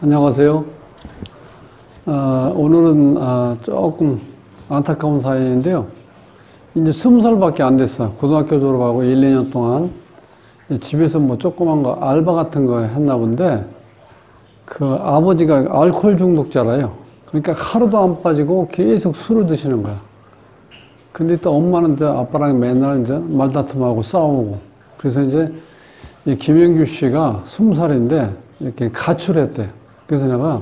안녕하세요. 오늘은 조금 안타까운 사연인데요. 이제 20살밖에 안 됐어. 고등학교 졸업하고 1, 2년 동안 집에서 뭐 조그만 거 알바 같은 거 했나 본데, 그 아버지가 알코올 중독자라요. 그러니까 하루도 안 빠지고 계속 술을 드시는 거야. 근데 또 엄마는 이제 아빠랑 맨날 이제 말다툼하고 싸우고. 그래서 이제 이 김영규 씨가 20살인데 이렇게 가출했대. 그래서 내가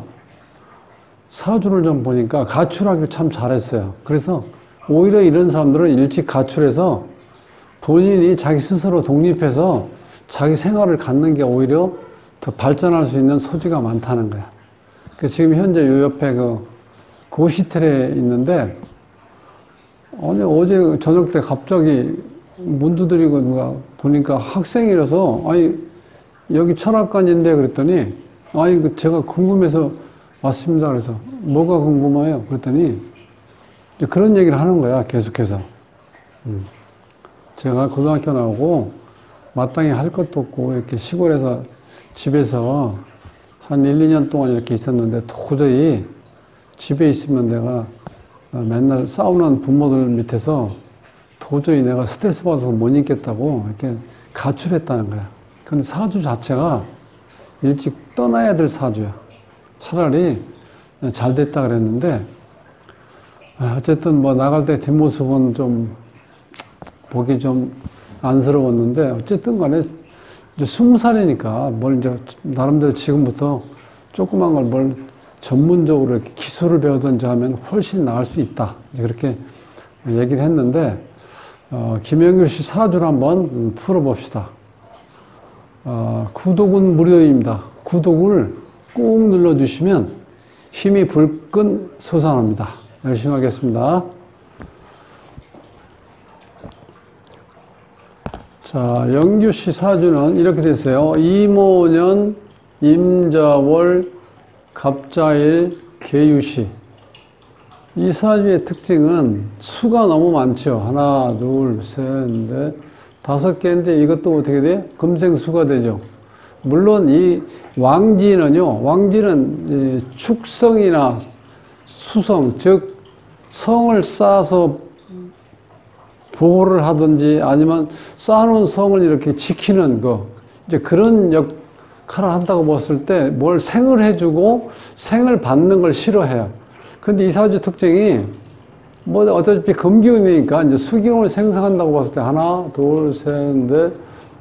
사주를 좀 보니까 가출하기를 참 잘했어요. 그래서 오히려 이런 사람들은 일찍 가출해서 본인이 자기 스스로 독립해서 자기 생활을 갖는 게 오히려 더 발전할 수 있는 소지가 많다는 거야. 지금 현재 요 옆에 고시텔에 있는데, 아니, 어제 저녁 때 갑자기 문 두드리고 누가 보니까 학생이라서, 아니, 여기 철학관인데 그랬더니, 아니, 제가 궁금해서 왔습니다. 그래서, 뭐가 궁금해요? 그랬더니, 그런 얘기를 하는 거야, 계속해서. 제가 고등학교 나오고, 마땅히 할 것도 없고, 이렇게 시골에서, 집에서 한 1, 2년 동안 이렇게 있었는데, 도저히 집에 있으면 내가 맨날 싸우는 부모들 밑에서 도저히 내가 스트레스 받아서 못 있겠다고 이렇게 가출했다는 거야. 근데 사주 자체가 일찍 떠나야 될 사주야. 차라리 잘 됐다 그랬는데, 어쨌든 뭐 나갈 때 뒷모습은 좀 보기 좀 안쓰러웠는데, 어쨌든 간에 이제 20살이니까 뭘 이제 나름대로 지금부터 조그만 걸 뭘 전문적으로 이렇게 기술을 배우든지 하면 훨씬 나을 수 있다. 그렇게 얘기를 했는데, 김영규 씨 사주를 한번 풀어봅시다. 구독은 무료입니다. 구독을 꾹 눌러주시면 힘이 불끈 솟아납니다. 열심히 하겠습니다. 자, 영규 씨 사주는 이렇게 됐어요. 이모년, 임자월, 갑자일, 계유시. 이 사주의 특징은 수가 너무 많죠. 하나, 둘, 셋, 넷, 5개인데 이것도 어떻게 돼요? 금생수가 되죠. 물론 이 왕지는요, 왕지는 축성이나 수성, 즉 성을 쌓아서 보호를 하든지 아니면 쌓아놓은 성을 이렇게 지키는 거, 이제 그런 역할을 한다고 봤을 때 뭘 생을 해주고 생을 받는 걸 싫어해요. 근데 이 사주 특징이 뭐 어차피 금기운이니까 이제 수기운을 생성한다고 봤을 때 하나, 둘, 셋, 넷,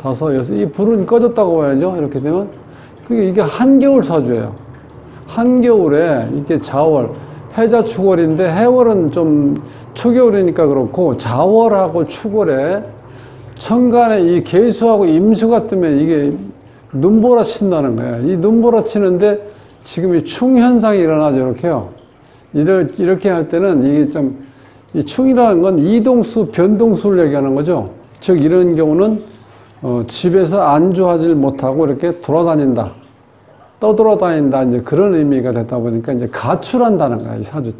5, 6, 이 불은 꺼졌다고 봐야죠. 이렇게 되면. 이게 한겨울 사주예요. 한겨울에 이게 자월, 해자 축월인데 해월은 좀 초겨울이니까 그렇고 자월하고 축월에 천간에 이 계수하고 임수가 뜨면 이게 눈보라 친다는 거예요. 이 눈보라 치는데 지금 이 충현상이 일어나죠. 이렇게요. 이렇게 할 때는 이게 좀, 이 충이라는 건 이동수, 변동수를 얘기하는 거죠. 즉, 이런 경우는, 집에서 안주하지 못하고 이렇게 돌아다닌다. 떠돌아다닌다. 이제 그런 의미가 되다 보니까 이제 가출한다는 거야. 이 사주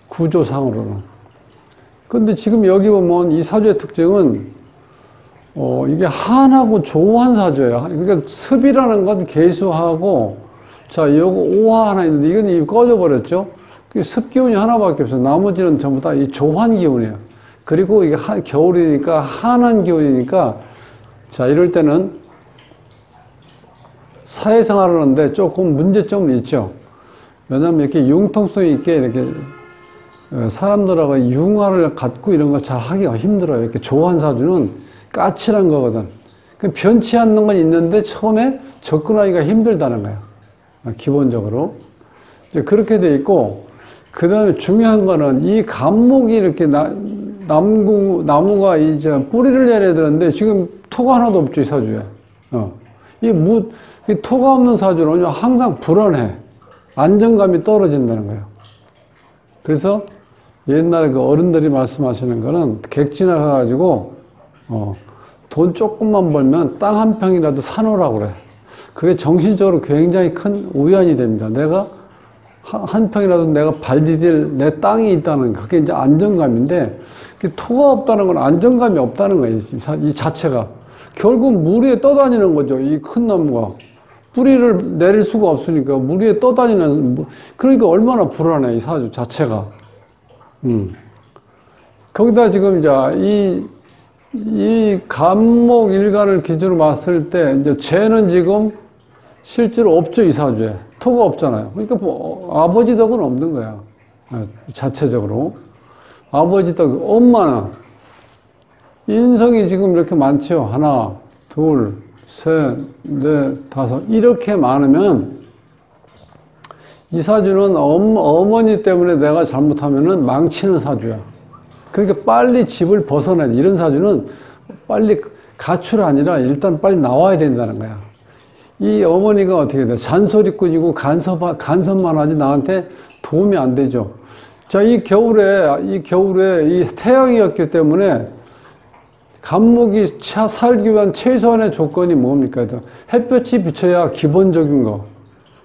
구조상으로는. 근데 지금 여기 보면 이 사주의 특징은, 이게 한하고 조한 사주예요. 그러니까 습이라는 건 개수하고, 자, 요거 오화 하나 있는데 이건 이미 꺼져버렸죠. 습기운이 하나밖에 없어요. 나머지는 전부 다 이 조한 기운이에요. 그리고 이게 겨울이니까 한한 기운이니까, 자, 이럴 때는 사회생활을 하는데 조금 문제점은 있죠. 왜냐하면 이렇게 융통성 있게 이렇게 사람들하고 융화를 갖고 이런 거 잘 하기가 힘들어요. 이렇게 조한 사주는 까칠한 거거든. 변치 않는 건 있는데 처음에 접근하기가 힘들다는 거예요. 기본적으로. 이제 그렇게 돼 있고, 그 다음에 중요한 거는 이 감목이 이렇게 나무가 이제 뿌리를 내려야 되는데 지금 토가 하나도 없죠, 이 사주에. 이 토가 없는 사주는 항상 불안해. 안정감이 떨어진다는 거예요. 그래서 옛날에 그 어른들이 말씀하시는 거는 객지나 가가지고, 돈 조금만 벌면 땅 한 평이라도 사놓으라고 그래. 그게 정신적으로 굉장히 큰 우연이 됩니다. 내가 한 평이라도 내가 발 디딜 내 땅이 있다는 거. 그게 이제 안정감인데, 토가 없다는 건 안정감이 없다는 거예요. 이 자체가. 결국 물 위에 떠다니는 거죠. 이 큰 나무가. 뿌리를 내릴 수가 없으니까 물 위에 떠다니는, 그러니까 얼마나 불안해, 이 사주 자체가. 거기다 지금 이제 이 간목 일간을 기준으로 봤을 때, 이제 재는 지금 실제로 없죠, 이 사주에. 토가 없잖아요. 그러니까 뭐, 아버지 덕은 없는 거야. 자체적으로. 아버지 덕, 엄마는 인성이 지금 이렇게 많죠. 하나, 둘, 셋, 넷, 다섯. 이렇게 많으면 이 사주는 어머니 때문에 내가 잘못하면은 망치는 사주야. 그러니까 빨리 집을 벗어나야 돼. 이런 사주는 빨리 가출 아니라 일단 빨리 나와야 된다는 거야. 이 어머니가 어떻게 돼? 잔소리꾼이고 간섭만 하지 나한테 도움이 안 되죠. 자, 이 겨울에 이 태양이었기 때문에 간목이 살기 위한 최소한의 조건이 뭡니까? 햇볕이 비쳐야 기본적인 거.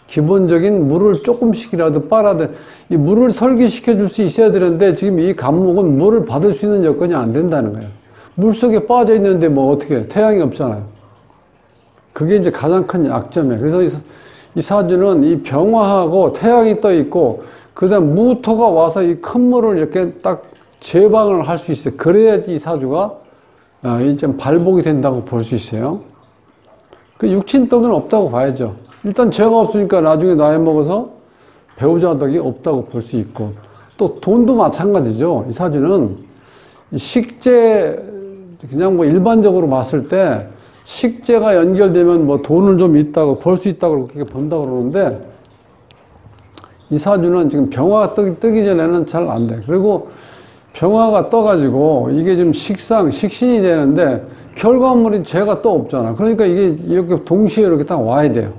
기본적인 물을 조금씩이라도 빨아야 돼. 이 물을 설기시켜 줄 수 있어야 되는데 지금 이 간목은 물을 받을 수 있는 여건이 안 된다는 거예요. 물 속에 빠져 있는데 뭐 어떻게 해? 태양이 없잖아요. 그게 이제 가장 큰 약점이에요. 그래서 이 사주는 이 병화하고 태양이 떠 있고 그다음 무토가 와서 이 큰 물을 이렇게 딱 제방을 할 수 있어요. 그래야지 이 사주가 이제 발복이 된다고 볼 수 있어요. 그 육친 덕은 없다고 봐야죠. 일단 죄가 없으니까 나중에 나이 먹어서 배우자 덕이 없다고 볼 수 있고, 또 돈도 마찬가지죠. 이 사주는 식재, 그냥 뭐 일반적으로 봤을 때 식재가 연결되면 뭐 돈을 좀 있다고 벌 수 있다고 그렇게 본다고 그러는데, 이 사주는 지금 병화가 뜨기 전에는 잘 안 돼. 그리고 병화가 떠가지고 이게 좀 식신이 되는데 결과물이 죄가 또 없잖아. 그러니까 이게 이렇게 동시에 이렇게 딱 와야 돼요.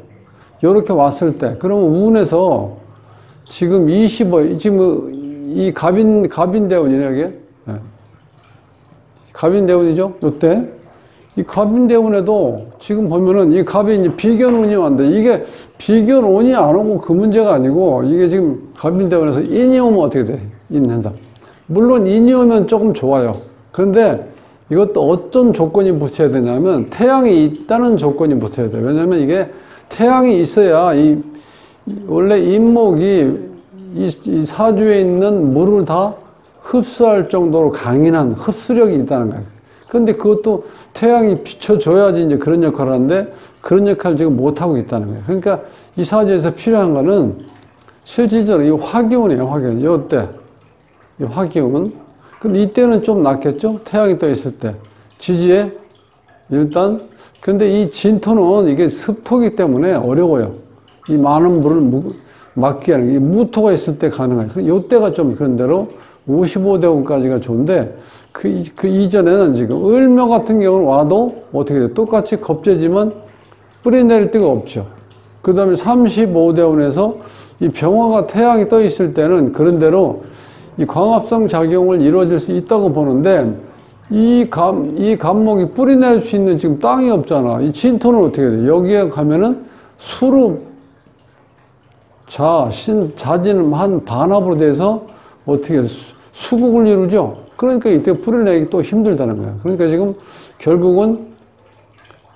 이렇게 왔을 때, 그러면 운에서 지금 지금 이 갑인대운이네, 이게. 네. 갑인대운이죠? 요때. 이 갑인대운에도 지금 보면은 이 갑이 이제 비견운이 왔는데, 이게 비견운이 안 오고 그 문제가 아니고, 이게 지금 갑인대운에서 인이 오면 어떻게 돼? 인 현상. 물론 인이 오면 조금 좋아요. 그런데 이것도 어떤 조건이 붙여야 되냐면, 태양이 있다는 조건이 붙어야 돼요. 왜냐면 이게 태양이 있어야 원래 인목이 이 사주에 있는 물을 다 흡수할 정도로 강인한 흡수력이 있다는 거예요. 그런데 그것도 태양이 비춰줘야지 이제 그런 역할을 하는데 그런 역할을 지금 못하고 있다는 거예요. 그러니까 이 사주에서 필요한 거는 실질적으로 이 화기운이에요, 화기운. 이때, 이 화기운. 근데 이때는 좀 낫겠죠? 태양이 떠 있을 때. 지지에 일단, 근데 이 진토는 이게 습토기 때문에 어려워요. 이 많은 물을 막기 하는 게 무토가 있을 때 가능해요. 이때가 좀 그런 대로 55대운까지가 좋은데 그 이전에는 지금 을묘 같은 경우는 와도 어떻게 돼요? 똑같이 겁재지만 뿌리 내릴 데가 없죠. 그 다음에 35대운에서 이 병화가 태양이 떠 있을 때는 그런 대로 이 광합성 작용을 이루어질 수 있다고 보는데 이 간목이 뿌리 낼 수 있는 지금 땅이 없잖아. 이 진토는 어떻게 돼? 여기에 가면은 수룹, 자진 한 반합으로 돼서 어떻게 수국을 이루죠? 그러니까 이때 뿌리 내기 또 힘들다는 거야. 그러니까 지금 결국은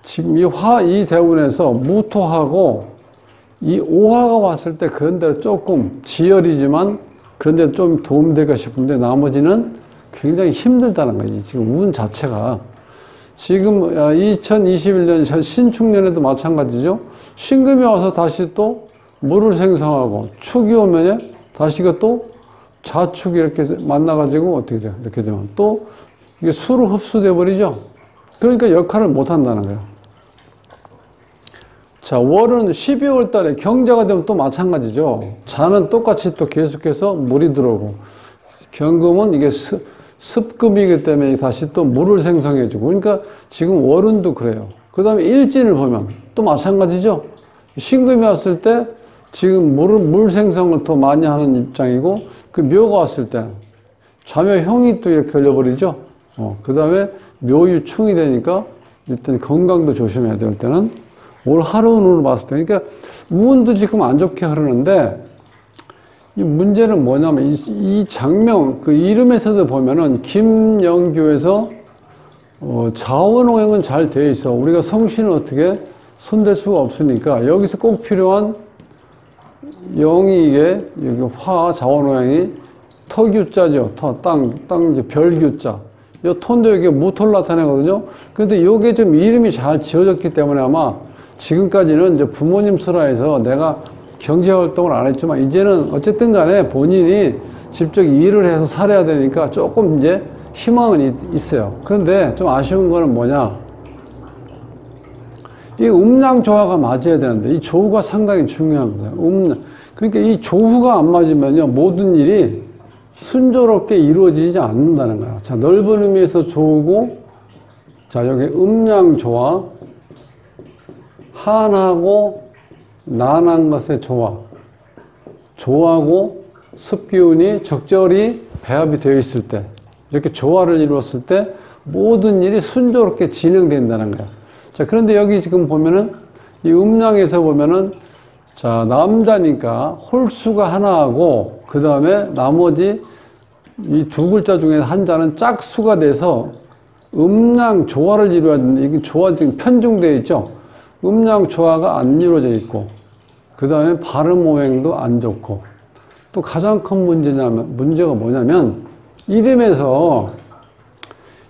지금 이 대운에서 무토하고 이 오화가 왔을 때 그런 데로 조금 지열이지만 그런 데 좀 도움될까 싶은데 나머지는 굉장히 힘들다는 거지. 지금 운 자체가. 지금 2021년 신축년에도 마찬가지죠. 신금이 와서 다시 또 물을 생성하고 축이 오면 다시 이거 또 자축이 이렇게 만나가지고 어떻게 돼요? 이렇게 되면 또 이게 수로 흡수돼 버리죠. 그러니까 역할을 못 한다는 거예요. 자, 월은 12월 달에 경자가 되면 또 마찬가지죠. 자는 똑같이 또 계속해서 물이 들어오고, 경금은 이게 습금이기 때문에 다시 또 물을 생성해주고, 그러니까 지금 월운도 그래요. 그 다음에 일진을 보면 또 마찬가지죠. 신금이 왔을 때 지금 물 생성을 더 많이 하는 입장이고, 그 묘가 왔을 때 자묘형이 또 이렇게 걸려버리죠. 그 다음에 묘유충이 되니까 일단 건강도 조심해야 될 때는 올 하루운으로 봤을 때, 그러니까 운도 지금 안 좋게 흐르는데 이 문제는 뭐냐면 이 장명 그 이름에서도 보면은 김영규에서 자원오행은 잘 돼 있어. 우리가 성신은 어떻게 손댈 수가 없으니까 여기서 꼭 필요한 영이 이게 여기 화 자원호양이 터규자죠. 땅 이제 별규자. 요 톤도 이게 무토를 나타내거든요. 근데 요게 좀 이름이 잘 지어졌기 때문에 아마 지금까지는 이제 부모님 슬하에서 내가 경제 활동을 안 했지만 이제는 어쨌든 간에 본인이 직접 일을 해서 살아야 되니까 조금 이제 희망은 있어요. 그런데 좀 아쉬운 거는 뭐냐? 이 음양 조화가 맞아야 되는데 이 조후가 상당히 중요한 거예요. 그러니까 이 조후가 안 맞으면요 모든 일이 순조롭게 이루어지지 않는다는 거야. 자, 넓은 의미에서 조후고, 자, 여기 음양 조화, 한하고 난한 것의 조화, 조하고 습기운이 적절히 배합이 되어 있을 때, 이렇게 조화를 이루었을 때 모든 일이 순조롭게 진행된다는 거야. 자, 그런데 여기 지금 보면은 이 음양에서 보면은 자, 남자니까 홀수가 하나하고 그 다음에 나머지 이 두 글자 중에 한 자는 짝수가 돼서 음양 조화를 이루어야 되는데 이게 조화 지금 편중되어 있죠. 음양 조화가 안 이루어져 있고 그 다음에 발음 오행도 안 좋고 또 가장 큰 문제가 뭐냐면 이름에서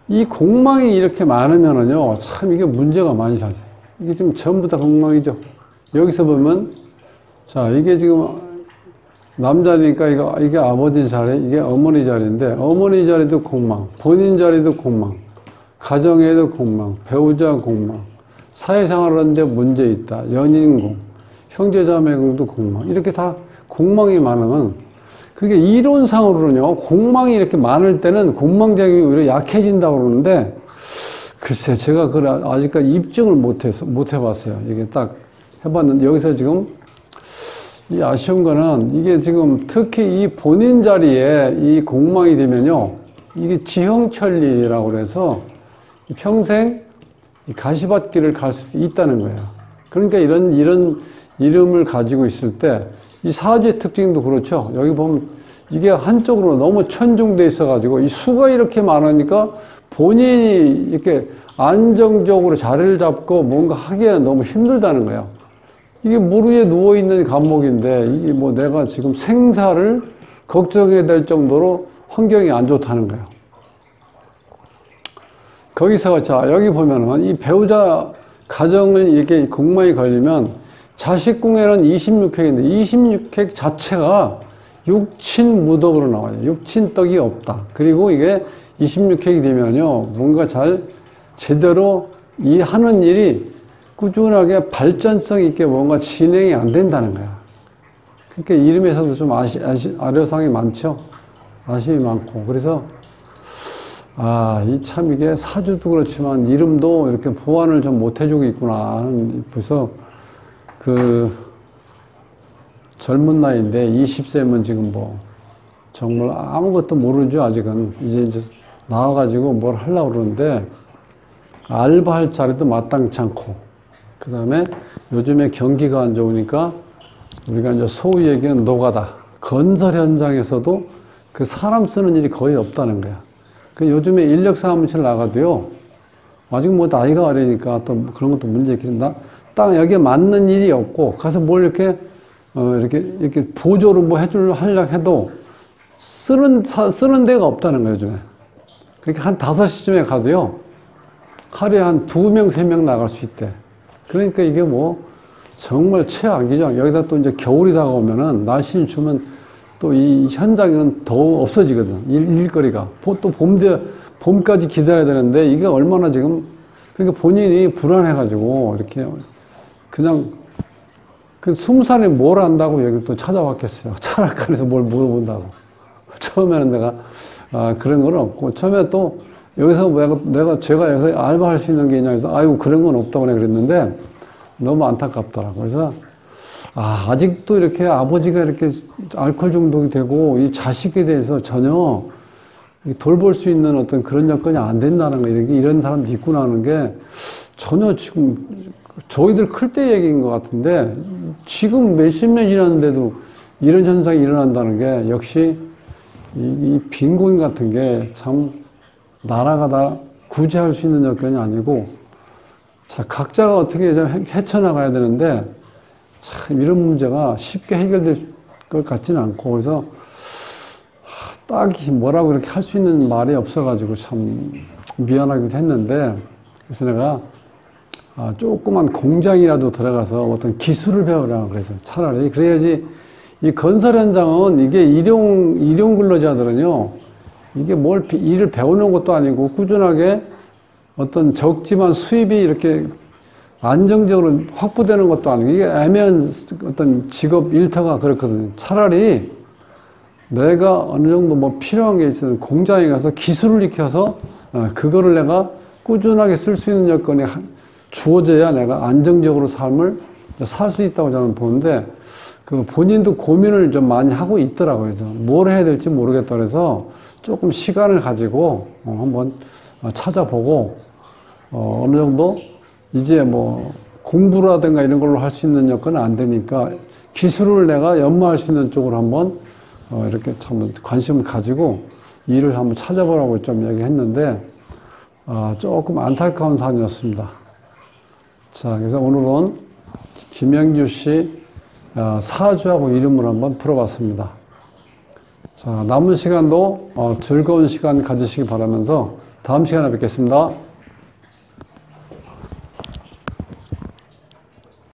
이 공망이 이렇게 많으면은요 참 이게 문제가 많이 생겨요. 이게 지금 전부 다 공망이죠. 여기서 보면 자 이게 지금 남자니까 이게 아버지 자리, 이게 어머니 자리인데 어머니 자리도 공망, 본인 자리도 공망, 가정에도 공망, 배우자 공망, 사회생활을 하는데 문제 있다, 연인공, 형제자매공도 공망, 이렇게 다 공망이 많으면 그게 이론상으로는요 공망이 이렇게 많을 때는 공망작용이 오히려 약해진다고 그러는데 글쎄 제가 그걸 아직까지 입증을 못 해봤어요. 이게 딱 해봤는데 여기서 지금 이 아쉬운 거는 이게 지금 특히 이 본인 자리에 이 공망이 되면요 이게 지형천리라고 그래서 평생 가시밭길을 갈 수도 있다는 거예요. 그러니까 이런 이름을 가지고 있을 때 이 사주의 특징도 그렇죠. 여기 보면 이게 한쪽으로 너무 천중돼 있어가지고 이 수가 이렇게 많으니까 본인이 이렇게 안정적으로 자리를 잡고 뭔가 하기에는 너무 힘들다는 거예요. 이게 물 위에 누워있는 감목인데 이게 뭐 내가 지금 생사를 걱정해야 될 정도로 환경이 안 좋다는 거예요. 거기서 자 여기 보면은 이 배우자 가정을 이렇게 공망이 걸리면 자식궁에는 26핵인데 26핵 자체가 육친무덕으로 나와요. 육친덕이 없다. 그리고 이게 26핵이 되면요 뭔가 잘 제대로 이 하는 일이 꾸준하게 발전성 있게 뭔가 진행이 안 된다는 거야. 그러니까 이름에서도 좀 아려상이 많죠. 아쉬움이 많고. 그래서 참 이게 사주도 그렇지만 이름도 이렇게 보완을 좀 못 해주고 있구나 하는 벌써 그 젊은 나이인데 20세면 지금 뭐 정말 아무것도 모르죠. 아직은 이제 나와가지고 뭘 하려고 그러는데 알바할 자리도 마땅치 않고 그 다음에 요즘에 경기가 안 좋으니까 우리가 이제 소위 얘기하는 노가다 건설 현장에서도 그 사람 쓰는 일이 거의 없다는 거야. 그 요즘에 인력 사무실 나가도요 아직 뭐 나이가 어리니까 또 그런 것도 문제 있겠습니다. 딱 여기에 맞는 일이 없고 가서 뭘 이렇게 이렇게 보조를 뭐 하려고 해도 쓰는 데가 없다는 거예요 요즘에. 그러니까 한 5시쯤에 가도요 하루에 한 2명, 3명 나갈 수 있대. 그러니까 이게 뭐 정말 최악이죠. 여기다 또 이제 겨울이 다가오면은 날씨를 주면 또 이 현장은 더 없어지거든. 일거리가. 또 봄까지 기다려야 되는데 이게 얼마나 지금 그러니까 본인이 불안해가지고 이렇게 그냥 그 20살에 뭘 안다고 여기 또 찾아왔겠어요. 차라카에서 뭘 물어본다고. 처음에는 내가 그런 건 없고 처음에 또 여기서 제가 여기서 알바할 수 있는 게 있냐 해서 아이고 그런 건 없다고 내가 그랬는데 너무 안타깝더라고. 그래서 아직도 이렇게 아버지가 이렇게 알코올 중독이 되고 이 자식에 대해서 전혀 돌볼 수 있는 어떤 그런 여건이 안 된다는 거 이런 사람도 있구나 하는 게 전혀 지금 저희들 클 때 얘기인 것 같은데 지금 몇십 년 지났는데도 이런 현상이 일어난다는 게 역시 이 빈곤 같은 게 참 나라가 다 구제할 수 있는 여건이 아니고 자, 각자가 어떻게 좀 헤쳐나가야 되는데, 참, 이런 문제가 쉽게 해결될 것 같지는 않고, 그래서, 딱히 뭐라고 그렇게 할 수 있는 말이 없어가지고 참 미안하기도 했는데, 그래서 내가, 조그만 공장이라도 들어가서 어떤 기술을 배우라. 그래서 차라리, 그래야지, 이 건설 현장은 이게 일용 근로자들은요, 이게 일을 배우는 것도 아니고 꾸준하게 어떤 적지만 수입이 이렇게 안정적으로 확보되는 것도 아니고 이게 애매한 어떤 직업 일터가 그렇거든요. 차라리 내가 어느 정도 뭐 필요한 게 있으면 공장에 가서 기술을 익혀서 그거를 내가 꾸준하게 쓸 수 있는 여건이 주어져야 내가 안정적으로 삶을 살 수 있다고 저는 보는데 그 본인도 고민을 좀 많이 하고 있더라고요. 그래서 뭘 해야 될지 모르겠다 그래서 조금 시간을 가지고 한번 찾아보고 어느 정도 이제 뭐 공부라든가 이런 걸로 할 수 있는 여건은 안 되니까 기술을 내가 연마할 수 있는 쪽으로 한번 이렇게 참 관심을 가지고 일을 한번 찾아보라고 좀 얘기했는데 조금 안타까운 사안이었습니다. 자, 그래서 오늘은 김영규 씨 사주하고 이름을 한번 풀어봤습니다. 자, 남은 시간도 즐거운 시간 가지시기 바라면서 다음 시간에 뵙겠습니다.